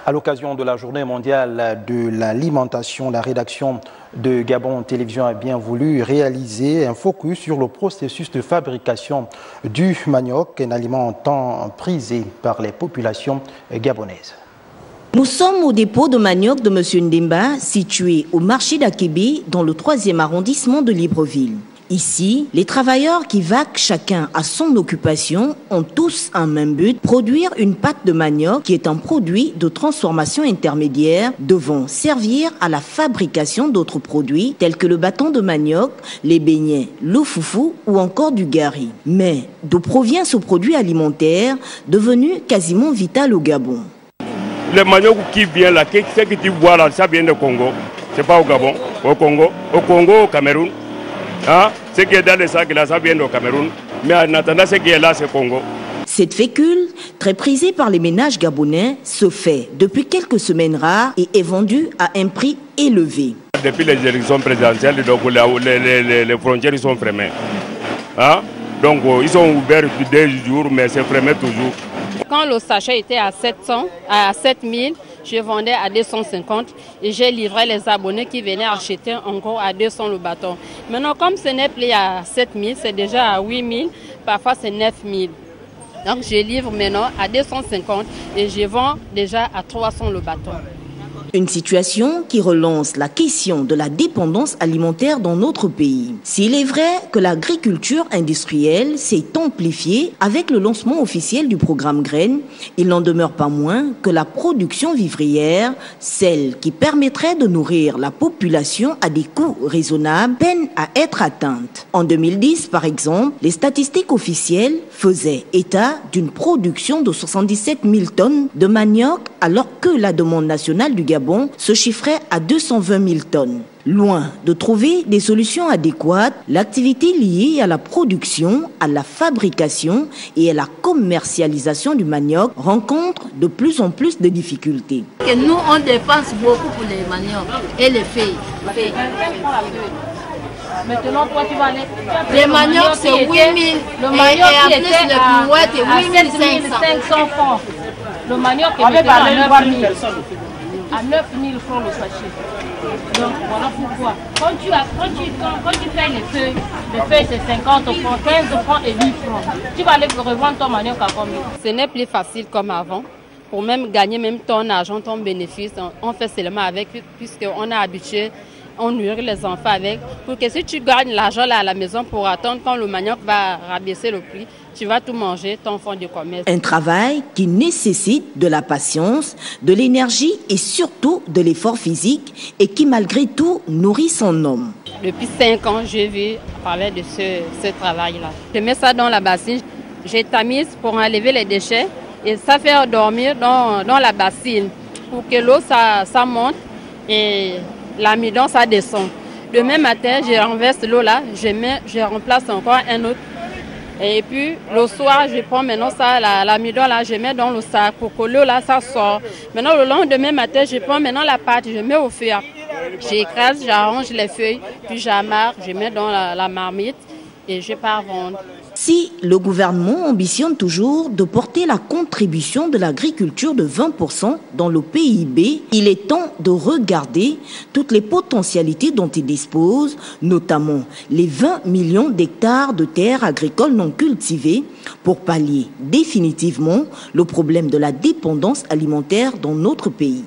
À l'occasion de la journée mondiale de l'alimentation, la rédaction de Gabon Télévision a bien voulu réaliser un focus sur le processus de fabrication du manioc, un aliment tant prisé par les populations gabonaises. Nous sommes au dépôt de manioc de M. Ndemba, situé au marché d'Akébé, dans le 3e arrondissement de Libreville. Ici, les travailleurs qui vaquent chacun à son occupation ont tous un même but, produire une pâte de manioc qui est un produit de transformation intermédiaire devant servir à la fabrication d'autres produits tels que le bâton de manioc, les beignets, le foufou ou encore du gari. Mais d'où provient ce produit alimentaire devenu quasiment vital au Gabon? Le manioc qui vient là, ce que tu vois là, ça vient du Congo. C'est pas au Gabon, au Congo, au Cameroun. Hein? Ce qui est dans les sacs là, ça vient au Cameroun. Mais en attendant, ce qui est là, c'est Congo. Cette fécule, très prisée par les ménages gabonais, se fait depuis quelques semaines rares et est vendue à un prix élevé. Depuis les élections présidentielles, donc, les frontières sont fermées. Hein? Donc ils sont ouverts depuis 2 jours, mais c'est fermé toujours. Quand le sachet était à 700, à 7000, je vendais à 250 et j'ai livré les abonnés qui venaient acheter encore à 200 le bâton. Maintenant, comme ce n'est plus à 7000, c'est déjà à 8000, parfois c'est 9000. Donc je livre maintenant à 250 et je vends déjà à 300 le bâton. Une situation qui relance la question de la dépendance alimentaire dans notre pays. S'il est vrai que l'agriculture industrielle s'est amplifiée avec le lancement officiel du programme Graines, il n'en demeure pas moins que la production vivrière, celle qui permettrait de nourrir la population à des coûts raisonnables, peine à être atteinte. En 2010, par exemple, les statistiques officielles faisaient état d'une production de 77 000 tonnes de manioc alors que la demande nationale du Gabon se chiffrait à 220 000 tonnes. Loin de trouver des solutions adéquates, l'activité liée à la production, à la fabrication et à la commercialisation du manioc rencontre de plus en plus de difficultés. Et nous, on dépense beaucoup pour les maniocs et les feuilles. Maintenant, toi, tu vas aller. Les maniocs, c'est 8 000. Le manioc et en plus, le brouette, c'est 8 500 francs. Le manioc est maintenant à 9 000. À 9 000 francs le sachet. Donc voilà pourquoi. Quand tu fais les feuilles c'est 50 francs, 15 francs et 8 francs. Tu vas aller revendre ton manioc à combien? Ce n'est plus facile comme avant. Pour même gagner même ton argent, ton bénéfice, on fait seulement avec, puisqu'on a habitué, on nourrit les enfants avec. Pour que si tu gagnes l'argent là à la maison pour attendre quand le manioc va rabaisser le prix, tu vas tout manger, ton fonds de commerce. Un travail qui nécessite de la patience, de l'énergie et surtout de l'effort physique et qui malgré tout nourrit son homme. Depuis 5 ans, je vais parler de ce travail-là. Je mets ça dans la bassine, je tamise pour enlever les déchets et ça fait dormir dans la bassine pour que l'eau ça monte et l'amidon ça descend. Demain matin, je renverse l'eau là, je remplace encore un autre. Et puis le soir, je prends maintenant ça, l'amidon là, je mets dans le sac pour que l'eau là, ça sort. Maintenant le lendemain matin, je prends maintenant la pâte, je mets au feu. J'écrase, j'arrange les feuilles, puis j'amarre, je mets dans la marmite et je pars vendre. Si le gouvernement ambitionne toujours de porter la contribution de l'agriculture de 20% dans le PIB, il est temps de regarder toutes les potentialités dont il dispose, notamment les 20 millions d'hectares de terres agricoles non cultivées, pour pallier définitivement le problème de la dépendance alimentaire dans notre pays.